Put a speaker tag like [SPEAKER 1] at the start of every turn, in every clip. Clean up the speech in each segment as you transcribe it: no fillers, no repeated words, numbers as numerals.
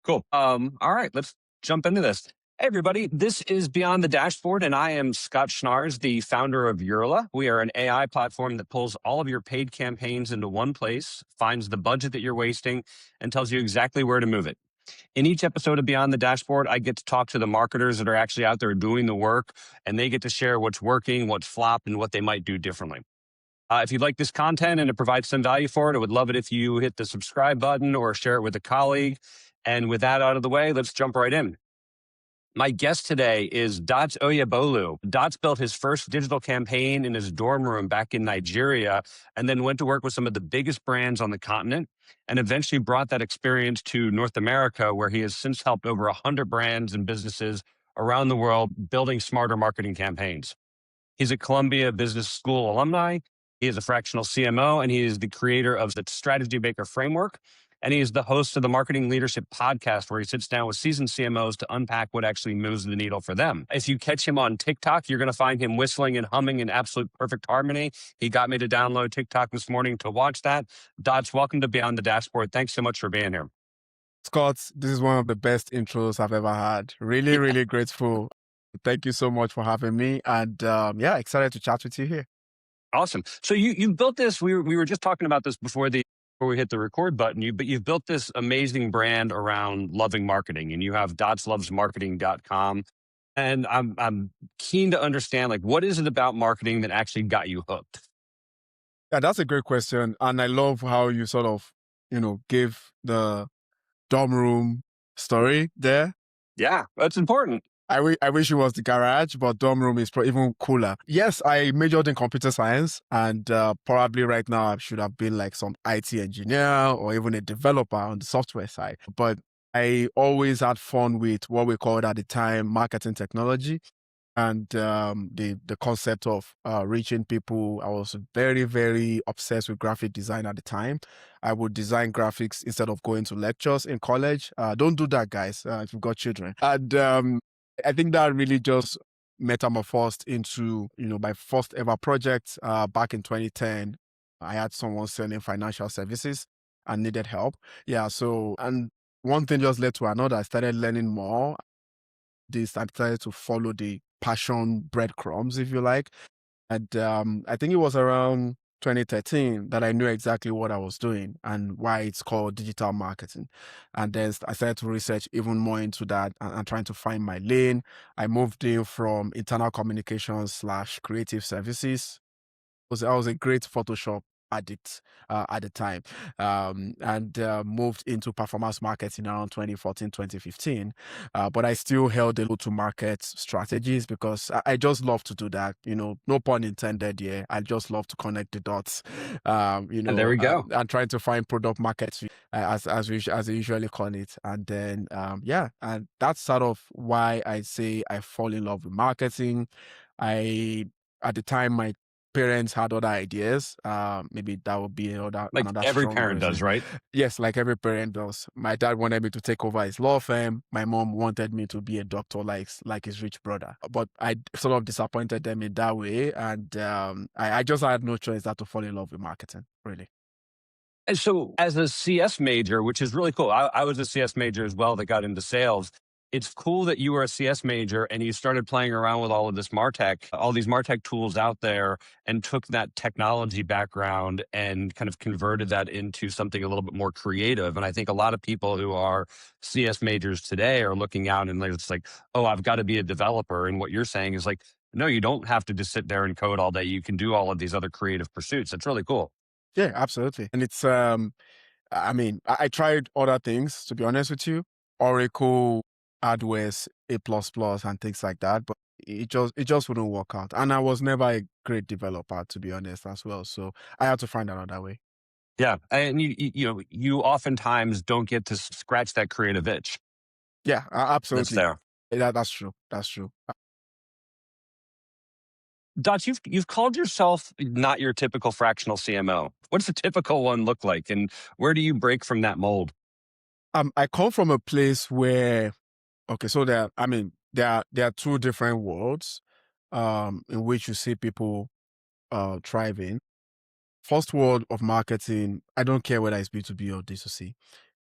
[SPEAKER 1] Cool. All right, let's jump into this. Hey, everybody. This is Beyond the Dashboard, and I am Scott Schnaars, the founder of Urla. We are an AI platform that pulls all of your paid campaigns into one place, finds the budget that you're wasting, and tells you exactly where to move it. In each episode of Beyond the Dashboard, I get to talk to the marketers that are actually out there doing the work, and they get to share what's working, what's flopped, and what they might do differently. If you'd like this content and it provides some value for it, I would love it if you hit the subscribe button or share it with a colleague. And with that out of the way, let's jump right in. My guest today is Dots Oyebolu. Dots built his first digital campaign in his dorm room back in Nigeria, and then went to work with some of the biggest brands on the continent, and eventually brought that experience to North America, where he has since helped over 100 brands and businesses around the world building smarter marketing campaigns. He's a Columbia Business School alumni. He is a fractional CMO, and he is the creator of the StrategyMaker framework. And he is the host of the Marketing Leadership Podcast, where he sits down with seasoned CMOs to unpack what actually moves the needle for them. If you catch him on TikTok, you're going to find him whistling and humming in absolute perfect harmony. He got me to download TikTok this morning to watch that. Dots, welcome to Beyond the Dashboard. Thanks so much for being here.
[SPEAKER 2] Scott, this is one of the best intros I've ever had. Really, really grateful. Thank you so much for having me. And yeah, excited to chat with you here.
[SPEAKER 1] Awesome. So you built this. We were just talking about this before we hit the record button. But you've built this amazing brand around loving marketing, and you have dotslovesmarketing.com. And I'm keen to understand, like, what is it about marketing that actually got you hooked?
[SPEAKER 2] Yeah, that's a great question. And I love how you sort of, gave the dorm room story there.
[SPEAKER 1] Yeah, that's important.
[SPEAKER 2] I wish it was the garage, but dorm room is even cooler. Yes, I majored in computer science, and probably right now I should have been like some IT engineer or even a developer on the software side. But I always had fun with what we called at the time marketing technology and the concept of reaching people. I was very, very obsessed with graphic design at the time. I would design graphics instead of going to lectures in college. Don't do that, guys, if you've got children. And I think that really just metamorphosed into, my first ever project back in 2010. I had someone selling financial services and needed help. Yeah, so, and one thing just led to another. I started learning more. I started to follow the passion breadcrumbs, if you like. And I think it was around 2013 that I knew exactly what I was doing and why it's called digital marketing. And then I started to research even more into that and trying to find my lane. I moved in from internal communications / creative services. I was a great Photoshop addict at the time, and moved into performance marketing around 2014, 2015. But I still held the go-to-market strategies because I just love to do that. No pun intended here. I just love to connect the dots,
[SPEAKER 1] And there we go.
[SPEAKER 2] and trying to find product markets as they usually call it. And then, yeah, and that's sort of why I say I fall in love with marketing. At the time, my parents had other ideas. Maybe that would be
[SPEAKER 1] Like
[SPEAKER 2] another
[SPEAKER 1] every
[SPEAKER 2] strong
[SPEAKER 1] parent
[SPEAKER 2] reason.
[SPEAKER 1] does, right?
[SPEAKER 2] Yes, like every parent does. My dad wanted me to take over his law firm. My mom wanted me to be a doctor like his rich brother. But I sort of disappointed them in that way. And I just had no choice but to fall in love with marketing, really.
[SPEAKER 1] And so, as a CS major, which is really cool, I was a CS major as well that got into sales. It's cool that you were a CS major and you started playing around with all of this MarTech, all these MarTech tools out there, and took that technology background and kind of converted that into something a little bit more creative. And I think a lot of people who are CS majors today are looking out and it's like, oh, I've got to be a developer. And what you're saying is like, no, you don't have to just sit there and code all day. You can do all of these other creative pursuits. That's really cool.
[SPEAKER 2] Yeah, absolutely. And it's I mean, I tried other things, to be honest with you. Oracle, AdWords, A++ and things like that, but it just wouldn't work out. And I was never a great developer, to be honest, as well. So I had to find another way.
[SPEAKER 1] Yeah, and you oftentimes don't get to scratch that creative itch
[SPEAKER 2] Yeah,
[SPEAKER 1] that's
[SPEAKER 2] absolutely.
[SPEAKER 1] there.
[SPEAKER 2] That's true. That's true.
[SPEAKER 1] Dutch, you've called yourself not your typical fractional CMO. What does a typical one look like, and where do you break from that mold?
[SPEAKER 2] I come from a place where, okay, so there are two different worlds in which you see people thriving. First world of marketing, I don't care whether it's B2B or D2C.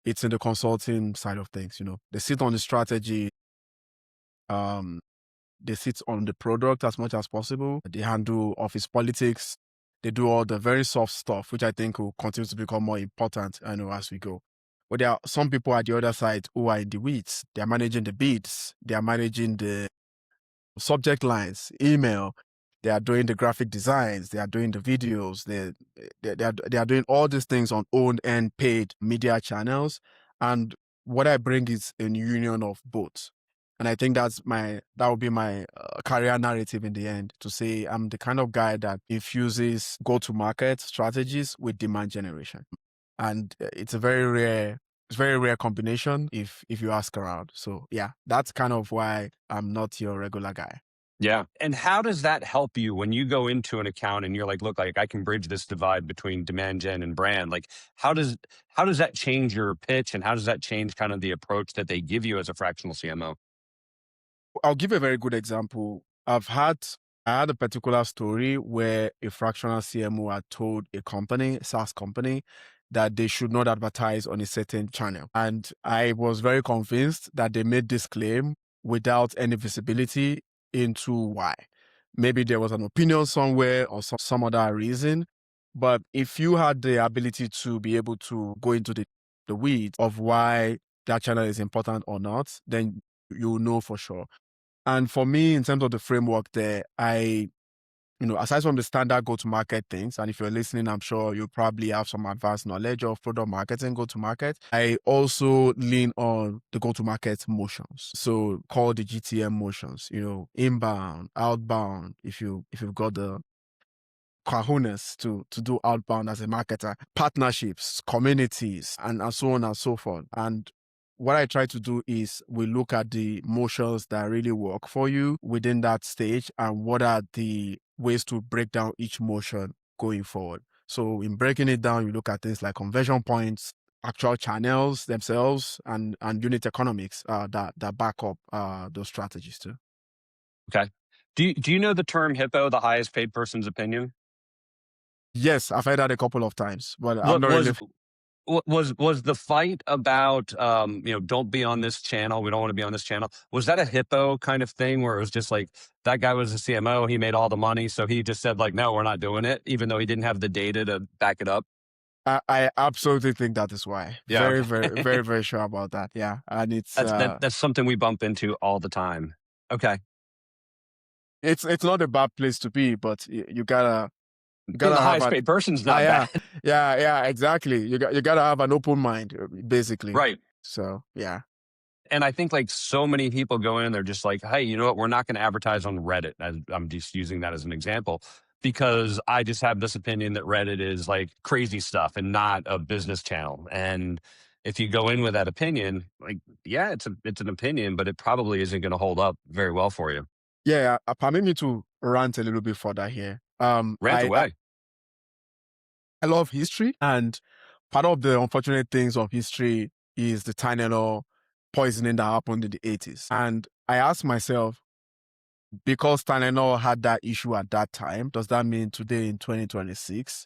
[SPEAKER 2] it's in the consulting side of things. They sit on the strategy, um, they sit on the product as much as possible. They handle office politics. They do all the very soft stuff, which I think will continue to become more important, as we go. But there are some people at the other side who are in the weeds. They are managing the bids. They are managing the subject lines, email. They are doing the graphic designs. They are doing the videos. They are doing all these things on owned and paid media channels. And what I bring is a union of both. And I think that would be my career narrative in the end, to say I'm the kind of guy that infuses go-to-market strategies with demand generation. And it's very rare combination if you ask around. So yeah, that's kind of why I'm not your regular guy.
[SPEAKER 1] Yeah. And how does that help you when you go into an account and you're like, look, like I can bridge this divide between demand gen and brand? Like, how does that change your pitch, and how does that change kind of the approach that they give you as a fractional CMO?
[SPEAKER 2] I'll give a very good example. I had a particular story where a fractional CMO had told a company, a SaaS company, that they should not advertise on a certain channel. And I was very convinced that they made this claim without any visibility into why. Maybe there was an opinion somewhere or some other reason. But if you had the ability to be able to go into the weeds of why that channel is important or not, then you'll know for sure. And for me, in terms of the framework there, aside from the standard go-to-market things, and if you're listening, I'm sure you probably have some advanced knowledge of product marketing, go-to-market. I also lean on the go-to-market motions. So called the GTM motions, inbound, outbound, if you've got the cojones to do outbound as a marketer, partnerships, communities, and so on and so forth. And what I try to do is we look at the motions that really work for you within that stage and what are the ways to break down each motion going forward. So in breaking it down, you look at things like conversion points, actual channels themselves, and unit economics that back up those strategies too.
[SPEAKER 1] Okay. Do you know the term HIPPO, the highest paid person's opinion?
[SPEAKER 2] Yes, I've heard that a couple of times, but I'm
[SPEAKER 1] What
[SPEAKER 2] not really.
[SPEAKER 1] was the fight about, don't be on this channel, we don't want to be on this channel? Was that a hippo kind of thing where it was just like that guy was a CMO, he made all the money, so he just said like, no, we're not doing it, even though he didn't have the data to back it up?
[SPEAKER 2] I absolutely think that is why.
[SPEAKER 1] Yeah,
[SPEAKER 2] Very, very,
[SPEAKER 1] okay.
[SPEAKER 2] very, very sure about that. Yeah. And
[SPEAKER 1] That's something we bump into all the time. Okay.
[SPEAKER 2] it's not a bad place to be, but you gotta
[SPEAKER 1] The
[SPEAKER 2] have
[SPEAKER 1] highest
[SPEAKER 2] an
[SPEAKER 1] paid person's not
[SPEAKER 2] yeah,
[SPEAKER 1] bad.
[SPEAKER 2] yeah, exactly. You gotta have an open mind, basically.
[SPEAKER 1] Right.
[SPEAKER 2] So yeah.
[SPEAKER 1] And I think like so many people go in, they're just like, hey, you know what? We're not going to advertise on Reddit. I'm just using that as an example because I just have this opinion that Reddit is like crazy stuff and not a business channel. And if you go in with that opinion, like, yeah, it's an opinion, but it probably isn't going to hold up very well for you.
[SPEAKER 2] Yeah, permit me to rant a little bit further here.
[SPEAKER 1] Rant away.
[SPEAKER 2] I love history, and part of the unfortunate things of history is the Tylenol poisoning that happened in the 80s. And I ask myself, because Tylenol had that issue at that time, does that mean today in 2026,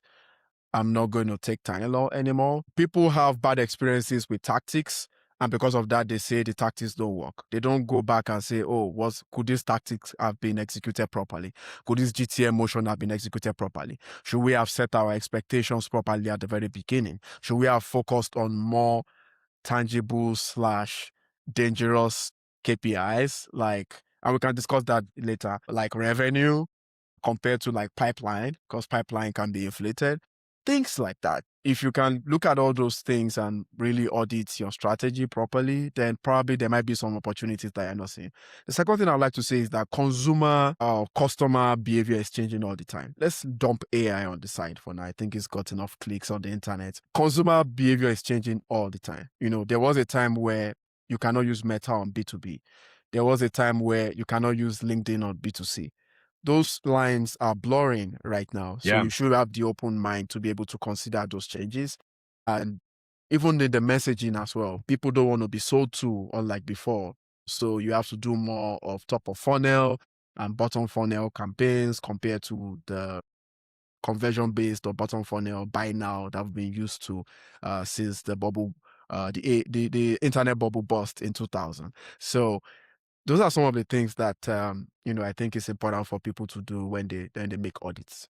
[SPEAKER 2] I'm not going to take Tylenol anymore? People have bad experiences with tactics, and because of that, they say the tactics don't work. They don't go back and say, oh, could these tactics have been executed properly? Could this GTM motion have been executed properly? Should we have set our expectations properly at the very beginning? Should we have focused on more tangible / dangerous KPIs, and we can discuss that later, like revenue compared to like pipeline, because pipeline can be inflated, things like that. If you can look at all those things and really audit your strategy properly, then probably there might be some opportunities that you're not seeing. The second thing I'd like to say is that customer behavior is changing all the time. Let's dump AI on the side for now. I think it's got enough clicks on the internet. Consumer behavior is changing all the time. There was a time where you cannot use Meta on B2B. There was a time where you cannot use LinkedIn on B2C. Those lines are blurring right now. So
[SPEAKER 1] Yeah.
[SPEAKER 2] you should have the open mind to be able to consider those changes. And even in the messaging as well, people don't want to be sold to unlike before. So you have to do more of top of funnel and bottom funnel campaigns compared to the conversion based or bottom funnel buy now that have been used to since the bubble the internet bubble burst in 2000. So those are some of the things that I think is important for people to do when they make audits.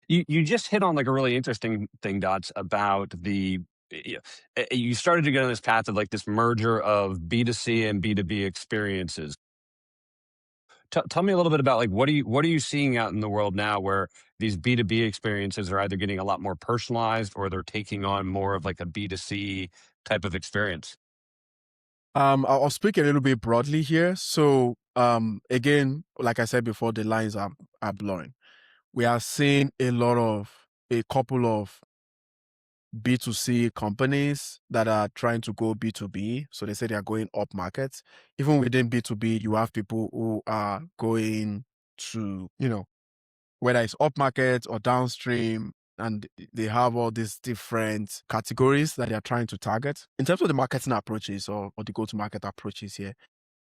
[SPEAKER 1] You just hit on like a really interesting thing, Dots, about you started to go on this path of like this merger of B2C and B2B experiences. Tell me a little bit about like what are you seeing out in the world now where these B2B experiences are either getting a lot more personalized or they're taking on more of like a B2C type of experience.
[SPEAKER 2] I'll speak a little bit broadly here. So again, like I said before, the lines are blurring. We are seeing a couple of B2C companies that are trying to go B2B. So they say they are going up market. Even within B2B, you have people who are going to, whether it's up market or downstream, and they have all these different categories that they are trying to target. In terms of the marketing approaches or the go-to-market approaches here,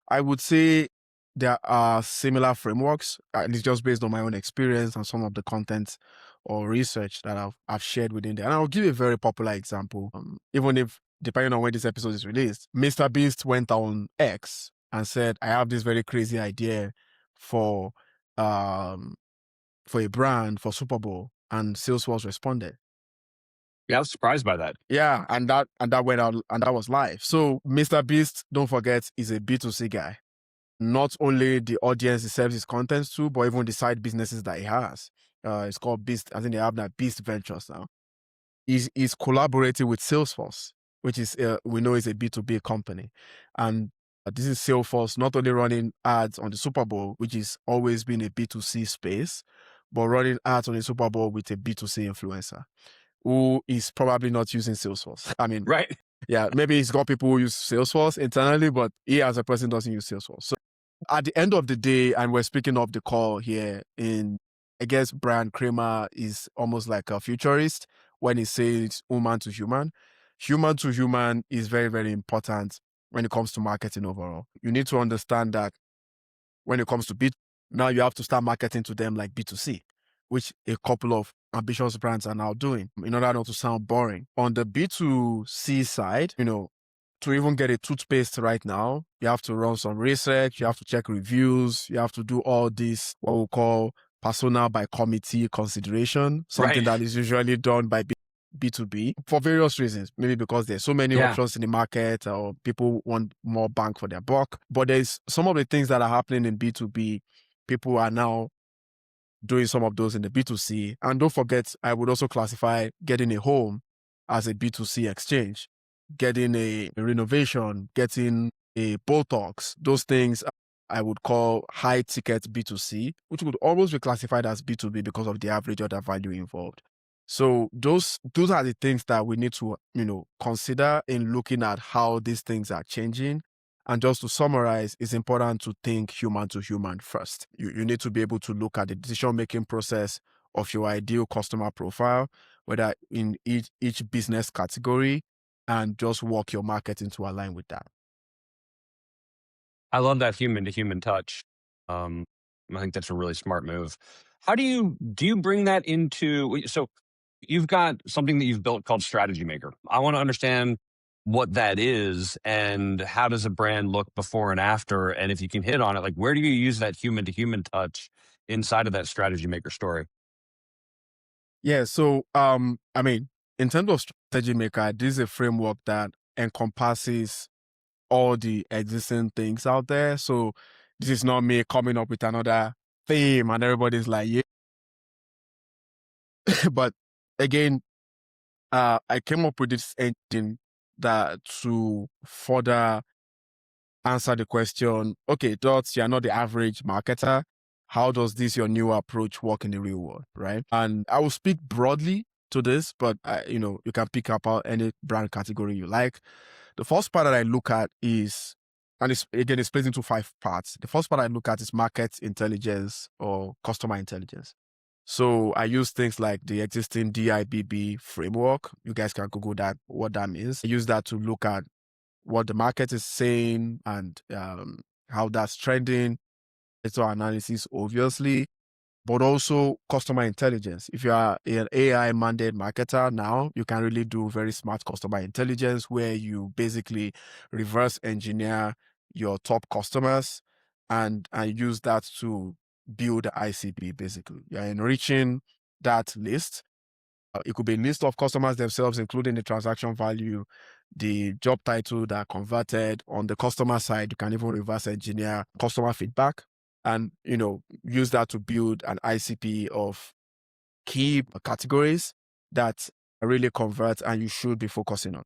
[SPEAKER 2] I would say there are similar frameworks, at least just based on my own experience and some of the content or research that I've shared within there. And I'll give you a very popular example. Even if, depending on when this episode is released, Mr. Beast went on X and said, I have this very crazy idea for a brand for Super Bowl, and Salesforce responded.
[SPEAKER 1] Yeah, I was surprised by that.
[SPEAKER 2] Yeah, and that went out and that was live. So Mr. Beast, don't forget, is a B2C guy. Not only the audience he serves his content to, but even the side businesses that he has. It's called Beast. I think they have that Beast Ventures now. He's collaborating with Salesforce, which is we know is a B2B company, and this is Salesforce not only running ads on the Super Bowl, which is always been a B2C space, but running ads on the Super Bowl with a B2C influencer who is probably not using Salesforce. I mean,
[SPEAKER 1] Right.
[SPEAKER 2] yeah, maybe he's got people who use Salesforce internally, but he as a person doesn't use Salesforce. So at the end of the day, and we're speaking of the call here I guess Brian Kramer is almost like a futurist when he says human to human. Human to human is very, very important when it comes to marketing overall. You need to understand that when it comes to now you have to start marketing to them like B2C, which a couple of ambitious brands are now doing in order not to sound boring. On the B2C side, to even get a toothpaste right now, you have to run some research, you have to check reviews, you have to do all this, what we call persona by committee consideration, something
[SPEAKER 1] Right.
[SPEAKER 2] that is usually done by B2B for various reasons. Maybe because there's so many
[SPEAKER 1] Yeah.
[SPEAKER 2] options in the market or people want more bang for their buck. But there's some of the things that are happening in B2B. People are now doing some of those in the B2C. And don't forget, I would also classify getting a home as a B2C exchange, getting a renovation, getting a Botox, those things I would call high ticket B2C, which would always be classified as B2B because of the average order value involved. So those are the things that we need to, consider in looking at how these things are changing. And just to summarize, it's important to think human to human first. You need to be able to look at the decision-making process of your ideal customer profile, whether in each business category, and just work your marketing to align with that.
[SPEAKER 1] I love that human to human touch. I think that's a really smart move. How do you bring that into so you've got something that you've built called StrategyMaker. I want to understand what that is and how does a brand look before and after, and if you can hit on it, like where do you use that human to human touch inside of that StrategyMaker story?
[SPEAKER 2] Yeah, so I mean, in terms of StrategyMaker, this is a framework that encompasses all the existing things out there. So this is not me coming up with another theme and everybody's like, yeah. But again, I came up with this engine that to further answer the question, okay, Dots, you're not the average marketer. How does this your new approach work in the real world, right? And I will speak broadly to this, but you can pick up any brand category you like. The first part that I look at is, and it's split into 5 parts. The first part I look at is market intelligence or customer intelligence. So I use things like the existing DIBB framework. You guys can Google that, what that means. I use that to look at what the market is saying and how that's trending. It's our analysis, obviously. but also customer intelligence. If you are an AI mandate marketer now, you can really do very smart customer intelligence where you basically reverse engineer your top customers and use that to build ICP basically. You're enriching that list. It could be a list of customers themselves, including the transaction value, the job title that converted. On the customer side, you can even reverse engineer customer feedback and, use that to build an ICP of key categories that really convert and you should be focusing on.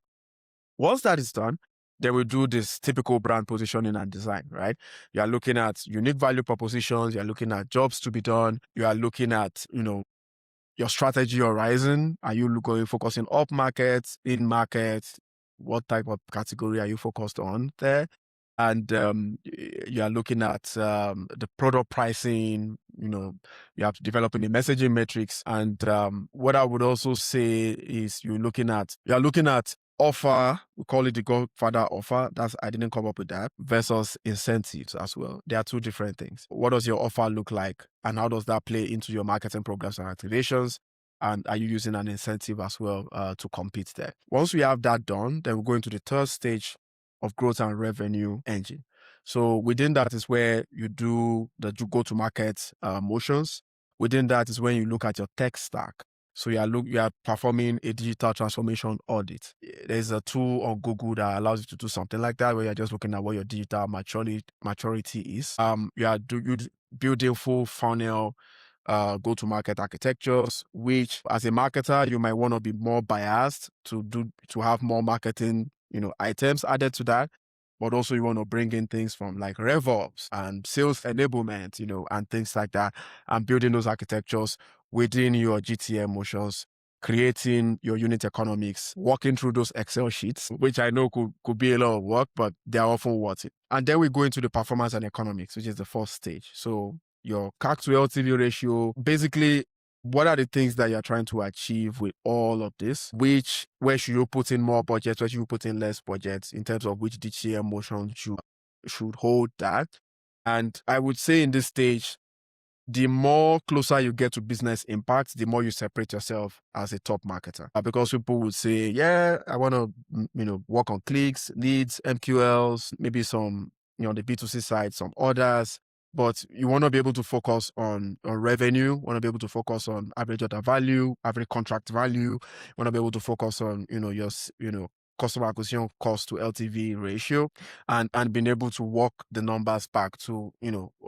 [SPEAKER 2] Once that is done, then we do this typical brand positioning and design, right? You are looking at unique value propositions, you're looking at jobs to be done, you are looking at, your strategy horizon. Are you going focusing up markets, in markets? What type of category are you focused on there? And you are looking at the product pricing. You have to develop the messaging metrics. And what I would also say is you are looking at offer. We call it the Godfather offer. I didn't come up with that. Versus incentives as well. They are two different things. What does your offer look like, and how does that play into your marketing programs and activations? And are you using an incentive as well to compete there? Once we have that done, then we go into the third stage of growth and revenue engine. So within that is where you do the go-to-market motions. Within that is when you look at your tech stack. So you are performing a digital transformation audit. There's a tool on Google that allows you to do something like that, where you're just looking at what your digital maturity is. You are building full funnel go-to-market architectures, which as a marketer, you might want to be more biased to have more marketing, items added to that. But also you want to bring in things from like RevOps and sales enablement, and things like that, and building those architectures within your GTM motions, creating your unit economics, walking through those Excel sheets, which I know could be a lot of work, but they're often worth it. And then we go into the performance and economics, which is the first stage. So your CAC to LTV ratio, basically, what are the things that you're trying to achieve with all of this? Where should you put in more budget? Where should you put in less budget in terms of which DCM motion should hold that? And I would say in this stage, the more closer you get to business impact, the more you separate yourself as a top marketer. Because people would say, yeah, I want to, work on clicks, leads, MQLs, maybe some, on the B2C side, some orders. But you want to be able to focus on revenue, want to be able to focus on average order value, average contract value, you want to be able to focus on, your customer acquisition cost to LTV ratio, and being able to walk the numbers back to,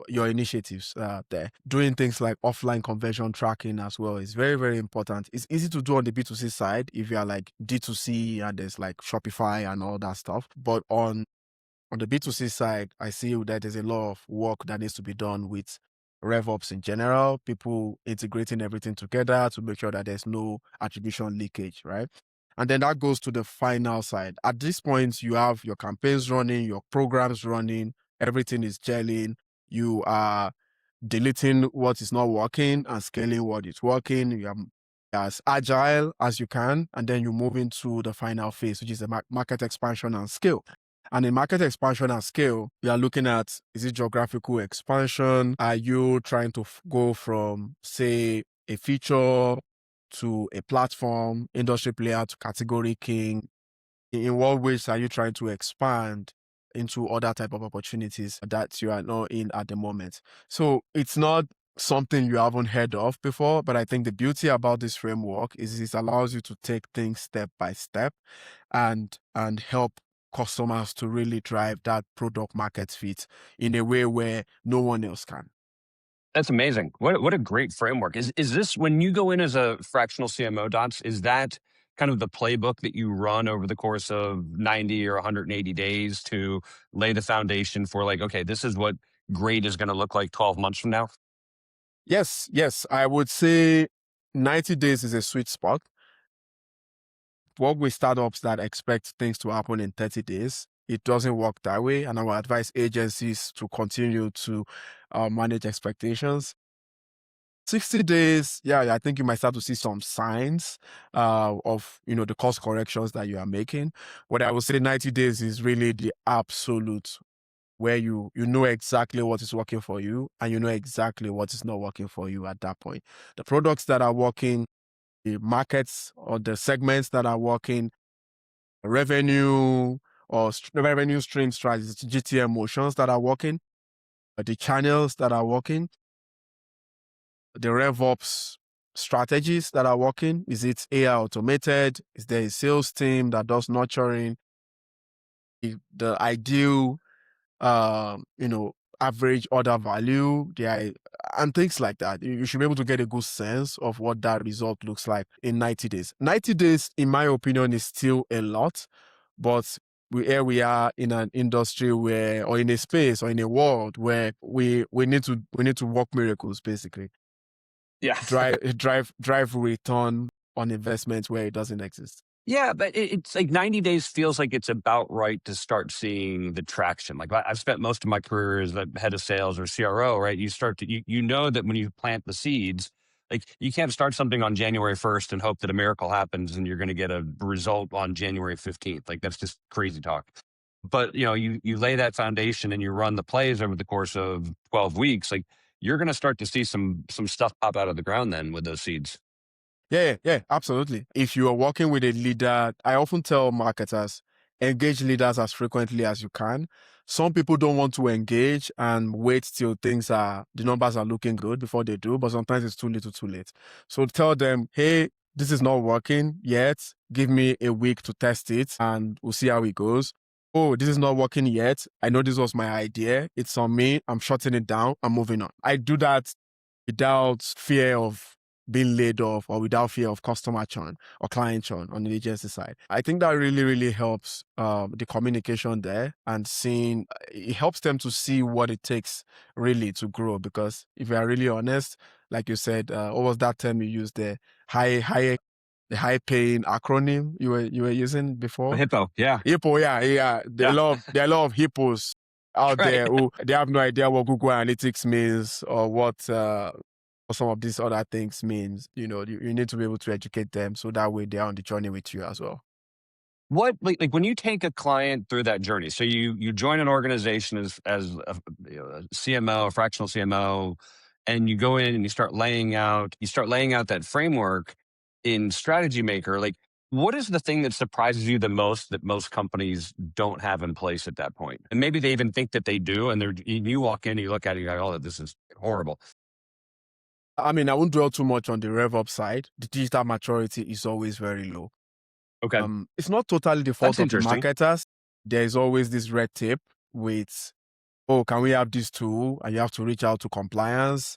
[SPEAKER 2] your initiatives there. Doing things like offline conversion tracking as well is very, very important. It's easy to do on the B2C side if you are like D2C and there's like Shopify and all that stuff. But on the B2C side, I see that there's a lot of work that needs to be done with RevOps in general, people integrating everything together to make sure that there's no attribution leakage, right? And then that goes to the final side. At this point, you have your campaigns running, your programs running, everything is gelling. You are deleting what is not working and scaling what is working. You are as agile as you can, and then you move into the final phase, which is the market expansion and scale. And in market expansion and scale, you are looking at, is it geographical expansion? Are you trying to go from, say, a feature to a platform, industry player to category king? In what ways are you trying to expand into other type of opportunities that you are not in at the moment? So it's not something you haven't heard of before, but I think the beauty about this framework is it allows you to take things step by step and help customers to really drive that product market fit in a way where no one else can.
[SPEAKER 1] That's amazing. What a great framework. Is this, when you go in as a fractional CMO, Dots, is that kind of the playbook that you run over the course of 90 or 180 days to lay the foundation for, like, okay, this is what great is going to look like 12 months from now?
[SPEAKER 2] Yes. I would say 90 days is a sweet spot. Work with startups that expect things to happen in 30 days. It doesn't work that way. And I will advise agencies to continue to manage expectations. 60 days, I think you might start to see some signs of, the course corrections that you are making. What I would say 90 days is really the absolute where you know exactly what is working for you and you know exactly what is not working for you at that point. The products that are working, the markets or the segments that are working, revenue or revenue stream strategies, GTM motions that are working, the channels that are working, the RevOps strategies that are working. Is it AI automated? Is there a sales team that does nurturing? The ideal, average order value, and things like that. You should be able to get a good sense of what that result looks like in 90 days. 90 days, in my opinion, is still a lot, but here we are in an industry where, or in a space, or in a world where we need to work miracles, basically.
[SPEAKER 1] Yeah.
[SPEAKER 2] Drive return on investment where it doesn't exist.
[SPEAKER 1] Yeah, but it's like 90 days feels like it's about right to start seeing the traction. Like I've spent most of my career as the head of sales or CRO, right? You know that when you plant the seeds, like you can't start something on January 1st and hope that a miracle happens and you're going to get a result on January 15th. Like that's just crazy talk. But you lay that foundation and you run the plays over the course of 12 weeks, like you're going to start to see some stuff pop out of the ground then with those seeds.
[SPEAKER 2] Yeah, absolutely. If you are working with a leader, I often tell marketers, engage leaders as frequently as you can. Some people don't want to engage and wait till the numbers are looking good before they do, but sometimes it's too little too late. So tell them, hey, this is not working yet. Give me a week to test it and we'll see how it goes. Oh, this is not working yet. I know this was my idea. It's on me. I'm shutting it down. I'm moving on. I do that without fear of being laid off or without fear of customer churn or client churn on the agency side. I think that really, really helps the communication there and it helps them to see what it takes really to grow. Because if you are really honest, like you said, what was that term you used there? The high paying acronym you were using
[SPEAKER 1] A
[SPEAKER 2] before?
[SPEAKER 1] hippo, yeah.
[SPEAKER 2] Hippo, yeah.
[SPEAKER 1] Yeah.
[SPEAKER 2] There are a lot of hippos out
[SPEAKER 1] Right.
[SPEAKER 2] there who they have no idea what Google Analytics means or what some of these other things means. You need to be able to educate them so that way they're on the journey with you as well.
[SPEAKER 1] What like when you take a client through that journey, so you join an organization as a CMO, a fractional CMO, and you go in and you start laying out that framework in StrategyMaker. Like, what is the thing that surprises you the most that most companies don't have in place at that point? And maybe they even think that they do, and you walk in, and you look at it, you're like, oh, this is horrible.
[SPEAKER 2] I mean, I won't dwell too much on the RevOps side. The digital maturity is always very low.
[SPEAKER 1] Okay,
[SPEAKER 2] It's not totally the
[SPEAKER 1] that's
[SPEAKER 2] fault of the
[SPEAKER 1] interesting.
[SPEAKER 2] marketers. There is always this red tape with, oh, can we have this tool? And you have to reach out to compliance.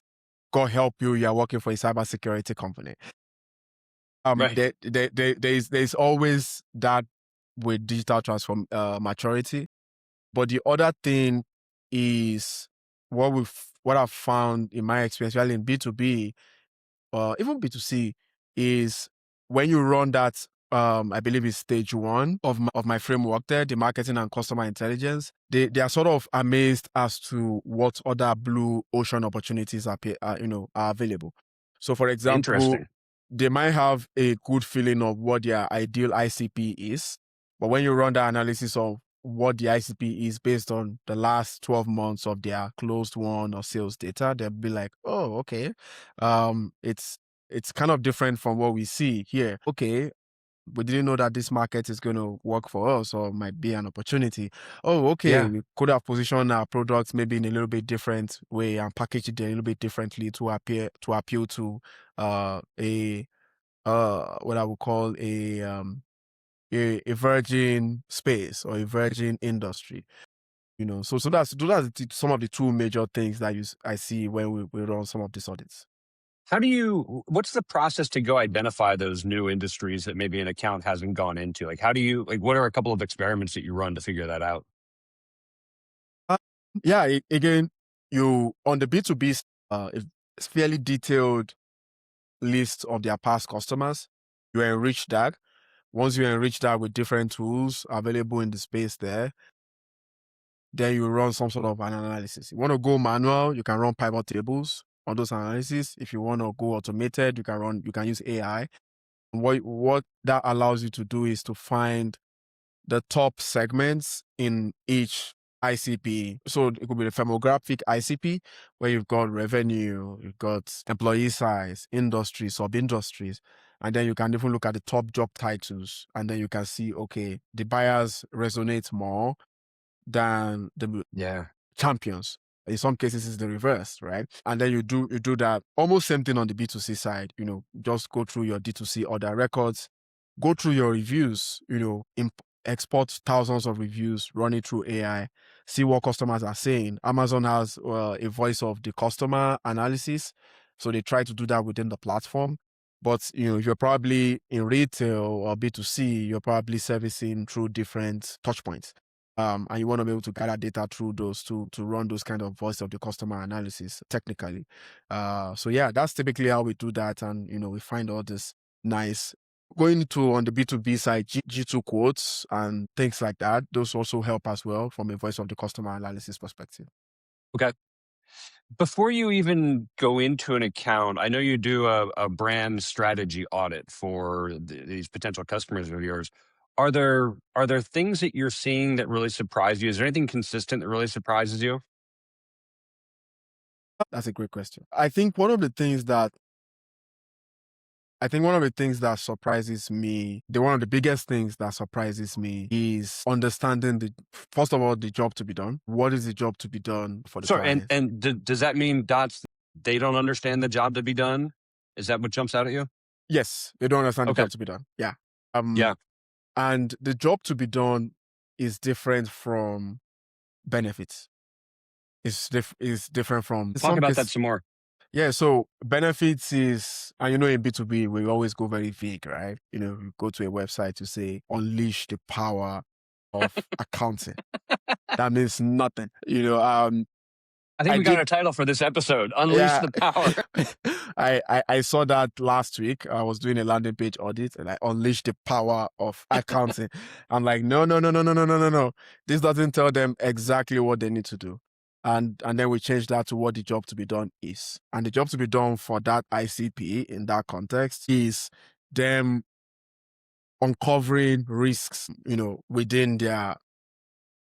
[SPEAKER 2] God help you, you are working for a cybersecurity company.
[SPEAKER 1] Right.
[SPEAKER 2] There's always that with digital transform maturity. But the other thing is what I've found in my experience, especially in B2B, even B2C, is when you run that, I believe it's stage one of my framework there, the marketing and customer intelligence. They are sort of amazed as to what other blue ocean opportunities are available. So, for example,
[SPEAKER 1] Interesting.
[SPEAKER 2] they might have a good feeling of what their ideal ICP is, but when you run the analysis of what the ICP is based on the last 12 months of their closed won or sales data, they'll be like, oh, okay. It's kind of different from what we see here. Okay, we didn't know that this market is going to work for us or might be an opportunity. Oh, okay,
[SPEAKER 1] Yeah.
[SPEAKER 2] we could have positioned our products maybe in a little bit different way and packaged it a little bit differently to appeal to a what I would call a virgin space or a virgin industry. So that's some of the two major things that I see when we run some of these audits.
[SPEAKER 1] What's the process to go identify those new industries that maybe an account hasn't gone into? Like, what are a couple of experiments that you run to figure that out?
[SPEAKER 2] Uh, yeah, again, you on the B2B, it's fairly detailed list of their past customers. You enrich that. Once you enrich that with different tools available in the space there, then you run some sort of an analysis. You want to go manual, you can run pivot tables on those analysis. If you want to go automated, you can use AI. What that allows you to do is to find the top segments in each ICP. So it could be the firmographic ICP, where you've got revenue, you've got employee size, industry, sub-industries. And then you can even look at the top job titles. And then you can see, okay, the buyers resonate more than the
[SPEAKER 1] Yeah.
[SPEAKER 2] champions. In some cases, it's the reverse, right? And then you do that almost same thing on the B2C side. Just go through your D2C order records, go through your reviews. Export thousands of reviews, run it through AI, see what customers are saying. Amazon has a voice of the customer analysis, so they try to do that within the platform. But if you're probably in retail or B2C, you're probably servicing through different touch points. And you want to be able to gather data through those to run those kind of voice of the customer analysis technically. So yeah, that's typically how we do that. And, we find all this nice going to on the B2B side, G2 quotes and things like that. Those also help as well from a voice of the customer analysis perspective.
[SPEAKER 1] Okay. Before you even go into an account, I know you do a brand strategy audit for these potential customers of yours. Are there things that you're seeing that really surprise you? Is there anything consistent that really surprises you?
[SPEAKER 2] That's a great question. I think one of the things that surprises me, one of the biggest things that surprises me is understanding first of all, the job to be done. What is the job to be done for the
[SPEAKER 1] Sorry,
[SPEAKER 2] client?
[SPEAKER 1] does that mean Dots, they don't understand the job to be done? Is that what jumps out at you?
[SPEAKER 2] Yes, they don't understand the
[SPEAKER 1] Okay.
[SPEAKER 2] job to be done. Yeah.
[SPEAKER 1] Yeah.
[SPEAKER 2] And the job to be done is different from benefits. Is different from
[SPEAKER 1] Talk about that some more.
[SPEAKER 2] Yeah, so benefits is, and in B2B, we always go very vague, right? You go to a website to say, unleash the power of accounting. That means nothing.
[SPEAKER 1] I think we got a title for this episode, Unleash the Power.
[SPEAKER 2] I saw that last week. I was doing a landing page audit and I unleashed the power of accounting. I'm like, no. This doesn't tell them exactly what they need to do. And then we changed that to what the job to be done is. And the job to be done for that ICP in that context is them uncovering risks, within their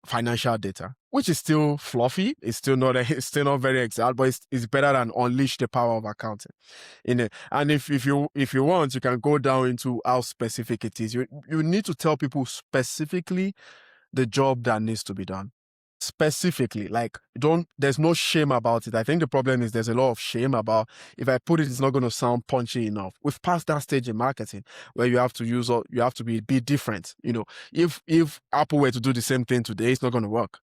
[SPEAKER 2] financial data, which is still fluffy. It's still not very exact, but it's better than unleash the power of accounting. And if you want, you can go down into how specific it is. You need to tell people specifically the job that needs to be done. Specifically, there's no shame about it. I think the problem is there's a lot of shame about, if I put it's not going to sound punchy enough. We've passed that stage in marketing where you have to be different. If Apple were to do the same thing today, it's not going to work.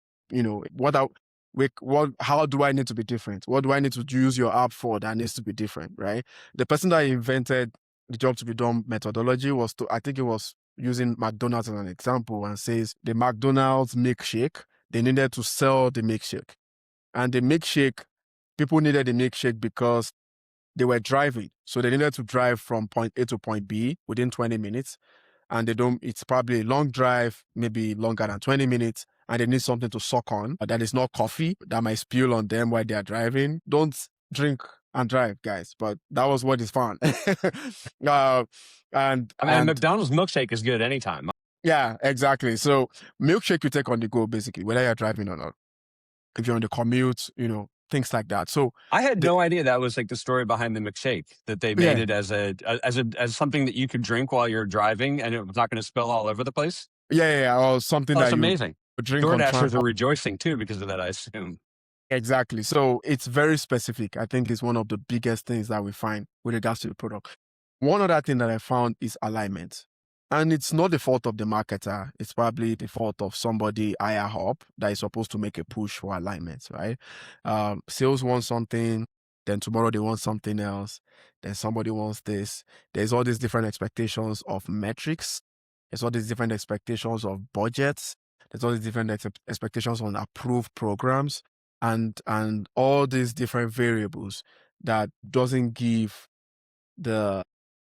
[SPEAKER 2] How do I need to be different? What do I need to use your app for that needs to be different, right? The person that invented the job to be done methodology I think it was using McDonald's as an example, and says the McDonald's milkshake, they needed to sell the milkshake. And the milkshake, people needed the milkshake because they were driving. So they needed to drive from point A to point B within 20 minutes. And it's probably a long drive, maybe longer than 20 minutes. And they need something to suck on that is not coffee that might spill on them while they are driving. Don't drink and drive, guys. But that was what is fun.
[SPEAKER 1] McDonald's milkshake is good anytime.
[SPEAKER 2] Yeah, exactly. So milkshake you take on the go, basically, whether you're driving or not. If you're on the commute, things like that. So
[SPEAKER 1] I had no idea that was like the story behind the milkshake, that they made it as something that you could drink while you're driving and it was not going to spill all over the place.
[SPEAKER 2] Yeah, or something
[SPEAKER 1] that's amazing.
[SPEAKER 2] Drink.
[SPEAKER 1] DoorDashers are rejoicing too because of that, I assume.
[SPEAKER 2] Exactly. So it's very specific. I think it's one of the biggest things that we find with regards to the product. One other thing that I found is alignment. And it's not the fault of the marketer. It's probably the fault of somebody higher up that is supposed to make a push for alignment, right? Sales want something, then tomorrow they want something else. Then somebody wants this. There's all these different expectations of metrics. There's all these different expectations of budgets. There's all these different expectations on approved programs and all these different variables that doesn't give the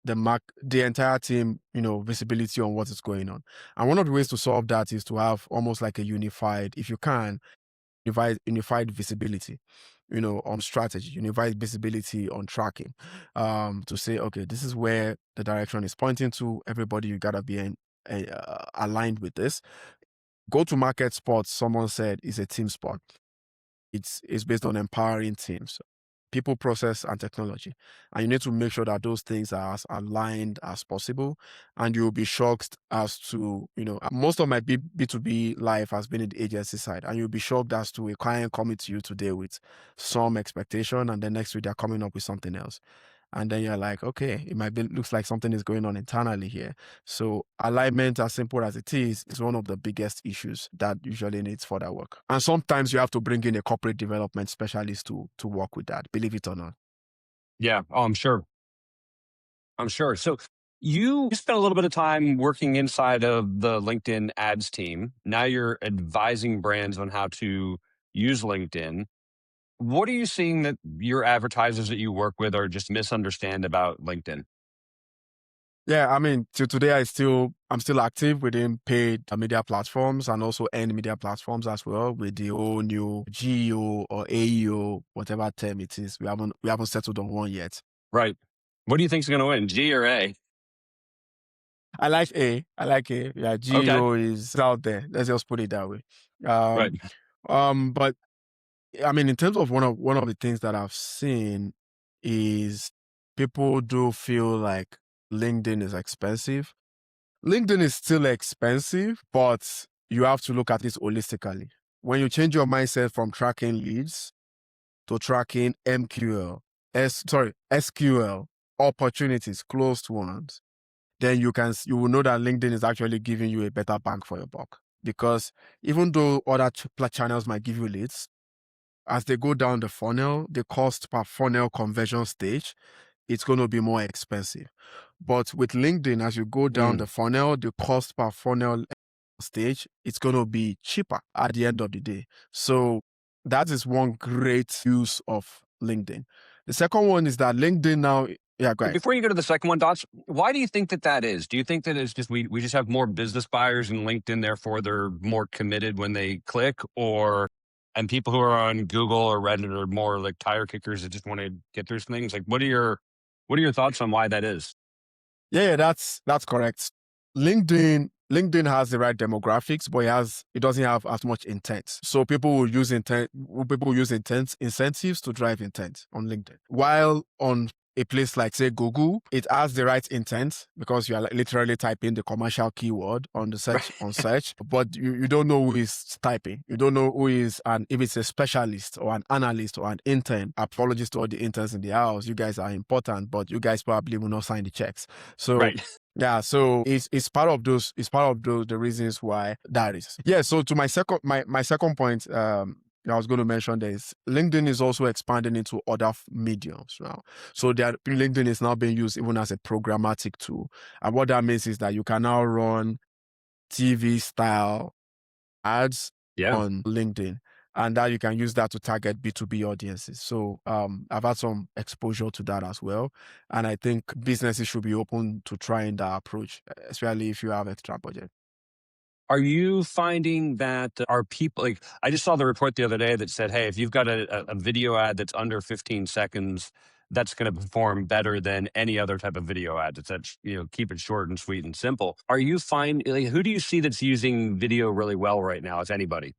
[SPEAKER 2] entire team, visibility on what is going on. And one of the ways to solve that is to have almost like a unified, if you can, unified visibility, on strategy, unified visibility on tracking, to say, okay, this is where the direction is pointing to. Everybody, you gotta be aligned with this. Go-to-market sport, someone said, is a team sport. It's based on empowering teams, people, process, and technology. And you need to make sure that those things are as aligned as possible. And you'll be shocked as to, most of my B2B life has been in the agency side. And you'll be shocked as to a client coming to you today with some expectation, and the next week they're coming up with something else. And then you're like, okay, it might be, looks like something is going on internally here. So alignment, as simple as it is one of the biggest issues that usually needs further work. And sometimes you have to bring in a corporate development specialist to work with that, believe it or not.
[SPEAKER 1] Yeah. Oh, I'm sure. So you spent a little bit of time working inside of the LinkedIn ads team. Now you're advising brands on how to use LinkedIn. What are you seeing that your advertisers that you work with are just misunderstand about LinkedIn?
[SPEAKER 2] Yeah, I mean, till today, I'm still active within paid media platforms and also earned media platforms as well with the whole new GEO or AEO, whatever term it is. We haven't settled on one yet.
[SPEAKER 1] Right. What do you think is going to win, G or A?
[SPEAKER 2] I like A. Yeah,
[SPEAKER 1] Okay.
[SPEAKER 2] GEO is out there. Let's just put it that way.
[SPEAKER 1] Right.
[SPEAKER 2] But I mean, in terms of one of the things that I've seen is people do feel like LinkedIn is expensive. LinkedIn is still expensive, but you have to look at it holistically. When you change your mindset from tracking leads to tracking SQL opportunities, closed ones, then you will know that LinkedIn is actually giving you a better bang for your buck. Because even though other channels might give you leads, as they go down the funnel, the cost per funnel conversion stage, it's going to be more expensive. But with LinkedIn, as you go down the funnel, the cost per funnel stage, it's going to be cheaper at the end of the day. So that is one great use of LinkedIn. The second one is that LinkedIn now, yeah, go ahead.
[SPEAKER 1] Before you go to the second one, Dots, why do you think that is? Do you think that it's just we just have more business buyers in LinkedIn, therefore they're more committed when they click, and people who are on Google or Reddit are more like tire kickers that just want to get through some things? Like, what are your thoughts on why that is?
[SPEAKER 2] Yeah, that's correct. LinkedIn has the right demographics, but it doesn't have as much intent. So people will use incentives to drive intent on LinkedIn. While on a place like, say, Google, it has the right intent because you are literally typing the commercial keyword on the search, but you don't know who is typing. You don't know who is, and if it's a specialist or an analyst or an intern. Apologies to all the interns in the house. You guys are important, but you guys probably will not sign the checks. So
[SPEAKER 1] Right.
[SPEAKER 2] yeah, so it's part of the reasons why that is. Yeah, so to my second point, I was going to mention this. LinkedIn is also expanding into other mediums now. So that LinkedIn is now being used even as a programmatic tool. And what that means is that you can now run TV style ads on LinkedIn. And that you can use that to target B2B audiences. So I've had some exposure to that as well. And I think businesses should be open to trying that approach, especially if you have extra budget.
[SPEAKER 1] Are you finding that are people like I just saw the report the other day that said, hey, if you've got a video ad that's under 15 seconds, that's going to perform better than any other type of video ad. That's keep it short and sweet and simple. Are you who do you see that's using video really well right now? Is anybody?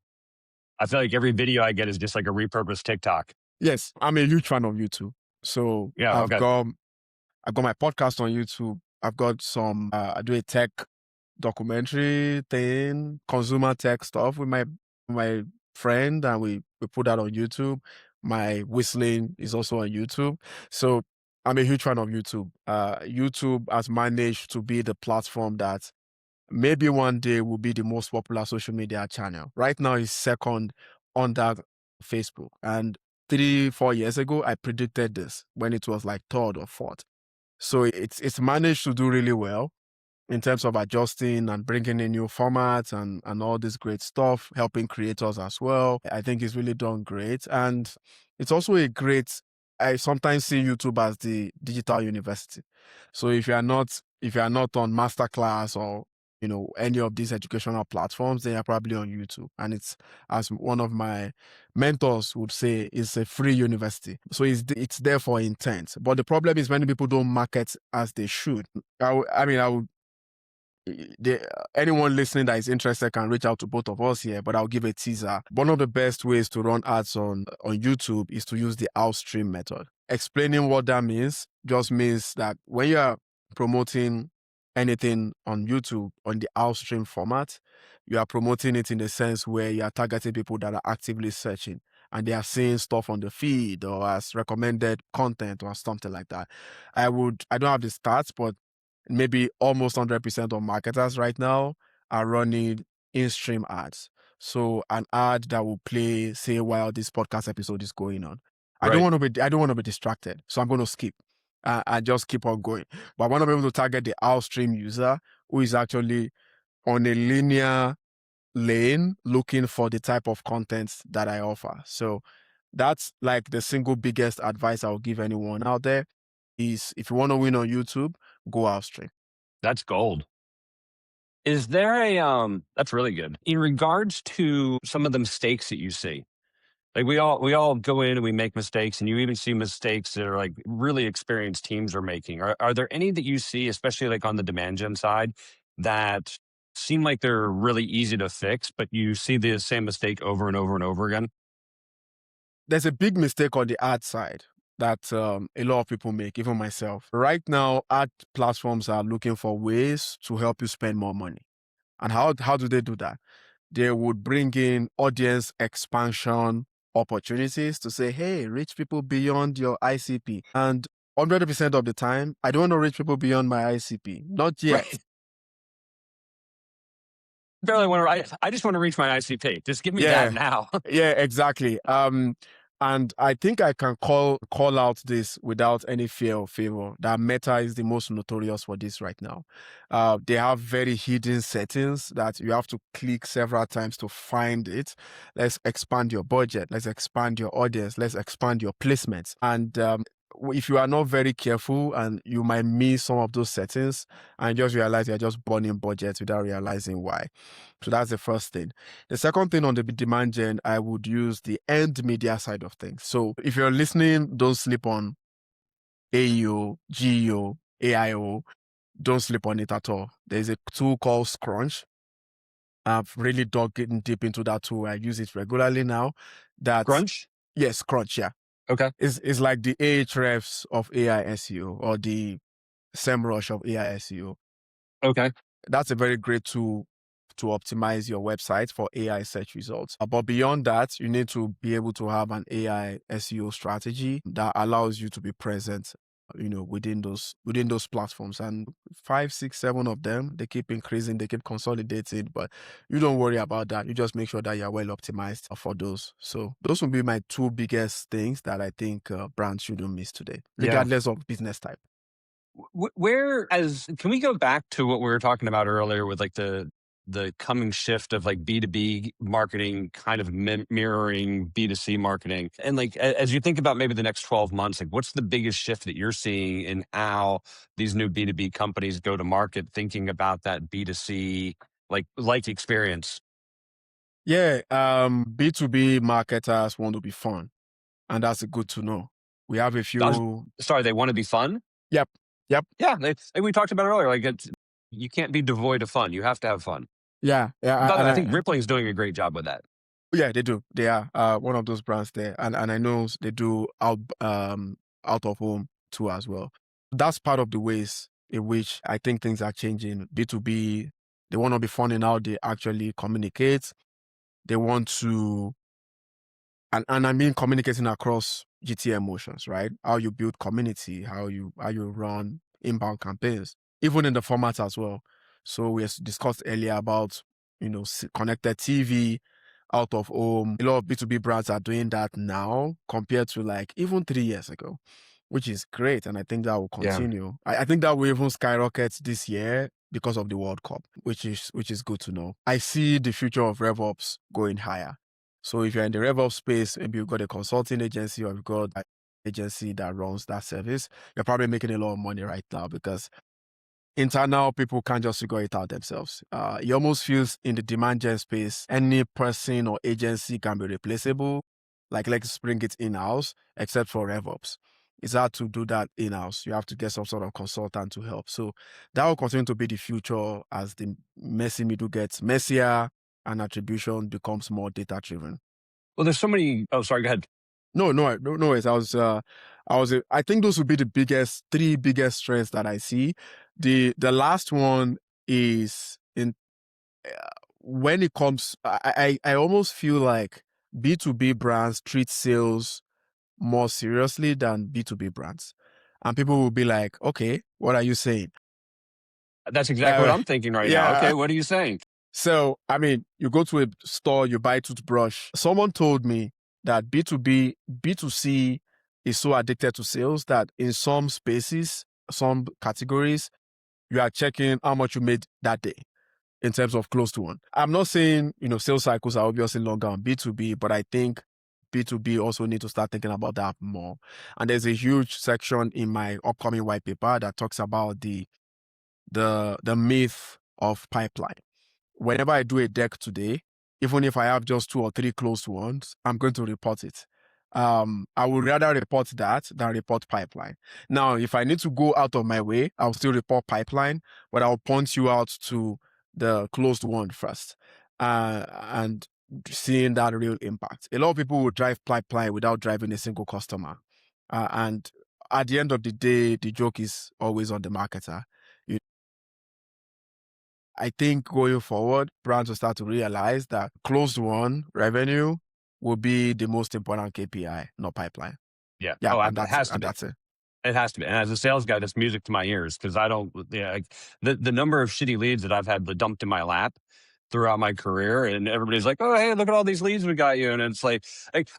[SPEAKER 1] I feel like every video I get is just like a repurposed TikTok.
[SPEAKER 2] Yes, I'm a huge fan of YouTube. So
[SPEAKER 1] Yeah. Okay.
[SPEAKER 2] I've got my podcast on YouTube. I've got some I do a tech documentary thing, consumer tech stuff with my friend, and we put that on YouTube. My whistling is also on YouTube. So I'm a huge fan of YouTube. YouTube has managed to be the platform that maybe one day will be the most popular social media channel. Right now it's second under Facebook. And 3-4 years ago, I predicted this when it was like third or fourth. So it's managed to do really well in terms of adjusting and bringing in new formats and all this great stuff, helping creators as well. I think it's really done great. And it's also I sometimes see YouTube as the digital university. So if you are not on Masterclass or any of these educational platforms, then you're probably on YouTube. And it's, as one of my mentors would say, it's a free university. So it's there for intent. But the problem is many people don't market as they should. I would anyone listening that is interested can reach out to both of us here, but I'll give a teaser. One of the best ways to run ads on YouTube is to use the outstream method. Explaining what that means just means that when you're promoting anything on YouTube on the outstream format, you are promoting it in the sense where you are targeting people that are actively searching and they are seeing stuff on the feed or as recommended content or something like that. I don't have the stats, but maybe almost 100% of marketers right now are running in-stream ads. So an ad that will play, say, while this podcast episode is going on. I don't want to be distracted, so I'm going to skip and just keep on going. But I want to be able to target the outstream user who is actually on a linear lane looking for the type of content that I offer. So that's like the single biggest advice I'll give anyone out there is if you want to win on YouTube, go outstream.
[SPEAKER 1] That's gold. Is there that's really good. In regards to some of the mistakes that you see, like we all go in and we make mistakes, and you even see mistakes that are like really experienced teams are making. Are there any that you see, especially like on the demand gen side, that seem like they're really easy to fix, but you see the same mistake over and over and over again?
[SPEAKER 2] There's a big mistake on the ad side that a lot of people make, even myself. Right now, ad platforms are looking for ways to help you spend more money. And how do they do that? They would bring in audience expansion opportunities to say, hey, reach people beyond your ICP. And 100% of the time, I don't want to reach people beyond my ICP. Not yet.
[SPEAKER 1] Right. Barely want to. I just want to reach my ICP. Just give me that now.
[SPEAKER 2] Yeah, exactly. And I think I can call out this without any fear or favor that Meta is the most notorious for this right now. They have very hidden settings that you have to click several times to find it. Let's expand your budget. Let's expand your audience. Let's expand your placements. And if you are not very careful, and you might miss some of those settings and just realize you're just burning budgets without realizing why. So that's the first thing. The second thing on the demand gen, I would use the end media side of things. So if you're listening, don't sleep on AEO, GEO, AIO. Don't sleep on it at all. There's a tool called Scrunch. I've really dug deep into that tool. I use it regularly now.
[SPEAKER 1] Crunch?
[SPEAKER 2] Yes, Crunch, yeah.
[SPEAKER 1] Okay.
[SPEAKER 2] It's like the Ahrefs of AI SEO or the SEMrush of AI SEO.
[SPEAKER 1] Okay.
[SPEAKER 2] That's a very great tool to optimize your website for AI search results. But beyond that, you need to be able to have an AI SEO strategy that allows you to be present, within those platforms. And 5, 6, 7 of them, they keep increasing, they keep consolidating, but you don't worry about that. You just make sure that you're well optimized for those. So those will be my 2 biggest things that I think brands shouldn't miss today, regardless of business type.
[SPEAKER 1] Can we go back to what we were talking about earlier with like the coming shift of like B2B marketing kind of mirroring B2C marketing? And like, as you think about maybe the next 12 months, like what's the biggest shift that you're seeing in how these new B2B companies go to market, thinking about that B2C like experience?
[SPEAKER 2] Yeah, B2B marketers want to be fun, and that's good to know. We have a few.
[SPEAKER 1] Sorry, they want to be fun?
[SPEAKER 2] Yep.
[SPEAKER 1] Yeah, we talked about it earlier. Like, you can't be devoid of fun. You have to have fun.
[SPEAKER 2] Yeah.
[SPEAKER 1] By the way, I think Rippling's doing a great job with that.
[SPEAKER 2] Yeah, they do. They are one of those brands there, and I know they do out of home too as well. That's part of the ways in which I think things are changing. B2B, they want to be fun in how they actually communicate. They want to, and I mean communicating across GTM motions, right? How you build community, how you run inbound campaigns, even in the format as well. So we discussed earlier about connected TV, out of home. A lot of B2B brands are doing that now compared to like even 3 years ago, which is great. And I think that will continue. I think that will even skyrocket this year because of the World Cup, which is good to know. I see the future of RevOps going higher. So if you're in the RevOps space, maybe you've got a consulting agency or you've got an agency that runs that service, you're probably making a lot of money right now because internal people can't just figure it out themselves. It almost feels in the demand gen space, any person or agency can be replaceable. Like, let's bring it in-house, except for RevOps. It's hard to do that in-house. You have to get some sort of consultant to help. So that will continue to be the future as the messy middle gets messier and attribution becomes more data-driven.
[SPEAKER 1] Well, there's so many. Oh, sorry. Go ahead.
[SPEAKER 2] No, worries. I think those would be the three biggest strengths that I see. The last one is when it comes, I almost feel like B2B brands treat sales more seriously than B2B brands. And people will be like, okay, what are you saying?
[SPEAKER 1] That's exactly what I'm thinking right now.
[SPEAKER 2] Yeah.
[SPEAKER 1] Okay, what are you saying?
[SPEAKER 2] So, I mean, you go to a store, you buy a toothbrush. Someone told me that B2B, B2C is so addicted to sales that in some spaces, some categories, you are checking how much you made that day in terms of close to one. I'm not saying, sales cycles are obviously longer on B2B, but I think B2B also need to start thinking about that more. And there's a huge section in my upcoming white paper that talks about the myth of pipeline. Whenever I do a deck today, even if I have just 2 or 3 closed ones, I'm going to report it. I would rather report that than report pipeline. Now, if I need to go out of my way, I'll still report pipeline, but I'll point you out to the closed one first, and seeing that real impact. A lot of people will drive pipeline without driving a single customer. And at the end of the day, the joke is always on the marketer. I think going forward, brands will start to realize that closed one revenue will be the most important KPI, not pipeline.
[SPEAKER 1] Yeah.
[SPEAKER 2] Yeah,
[SPEAKER 1] Oh,
[SPEAKER 2] and
[SPEAKER 1] it has to be.
[SPEAKER 2] that's it.
[SPEAKER 1] It has to be. And as a sales guy, that's music to my ears because I don't. Yeah, like, the number of shitty leads that I've had dumped in my lap throughout my career, and everybody's like, "Oh, hey, look at all these leads we got you," and it's like